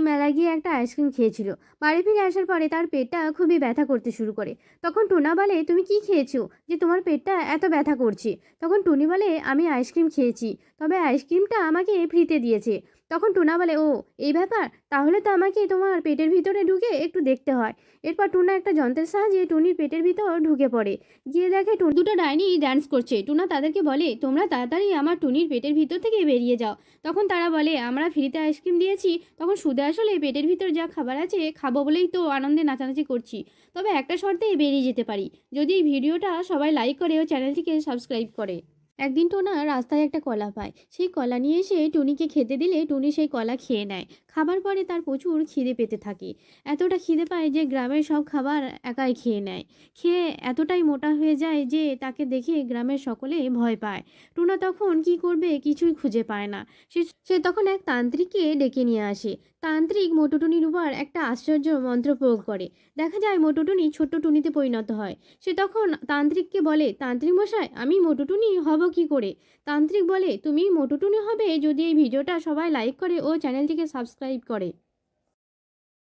মেলায় গিয়ে একটা আইসক্রিম খেয়েছিল। বাড়ি ফিরে আসার পরে তার পেটটা খুবই ব্যথা করতে শুরু করে। তখন টুনা বলে, তুমি কি খেয়েছো যে তোমার পেটটা এত ব্যথা করছে? তখন টুনি বলে, আমি আইসক্রিম খেয়েছি, তবে আইসক্রিমটা আমাকে ফ্রিতে দিয়েছে। তখন টুনা বলে, ও এই ব্যাপার, তাহলে তো আমাকে তোমার পেটের ভিতরে ঢুকে একটু দেখতে হয়। এরপর টুনা একটা যন্ত্রের সাহায্যে টুনির পেটের ভিতর ঢুকে পড়ে। গিয়ে দেখে দুটো ডাইনি ডান্স করছে। টুনা তাদেরকে বলে, তোমরা তাড়াতাড়ি আমার টুনির পেটের ভিতর থেকে বেরিয়ে যাও। তখন তারা বলে, আমরা ফ্রিতে আইসক্রিম দিয়েছি, তখন শুধু আসলে পেটের ভিতর যা খাবার আছে খাবো বলেই তো আনন্দে নাচানাচি করছি। তবে একটা শর্তেই বেরিয়ে যেতে পারি, যদি এই ভিডিওটা সবাই লাইক করে ও চ্যানেলটিকে সাবস্ক্রাইব করে। একদিন টোনা রাস্তায় একটা কলা পায়। সেই কলা নিয়ে এসে টুনিকে খেতে দিলে টুনি সেই কলা খেয়ে নেয়। খাবার পরে তার প্রচুর খিদে পেতে থাকে। এতটা খিদে পায় যে গ্রামের সব খাবার একাই খেয়ে নেয়। খেয়ে এতটাই মোটা হয়ে যায় যে তাকে দেখে গ্রামের সকলে ভয় পায়। টুনা তখন কি করবে কিছুই খুঁজে পায় না। সে তখন এক তান্ত্রিককে ডেকে নিয়ে আসে। তান্ত্রিক মোটুটুনির উপর একটা আশ্চর্য মন্ত্র প্রয়োগ করে। দেখা যায় মোটুটুনি ছোট্ট টুনিতে পরিণত হয়। সে তখন তান্ত্রিককে বলে, তান্ত্রিক মশাই, আমি মোটুটুনি হব কি করে? তান্ত্রিক বলে, তুমি মোটুটুনি হবে যদি এই ভিডিওটা সবাই লাইক করে ও চ্যানেলটিকে সাবস্ক্রাইব করে।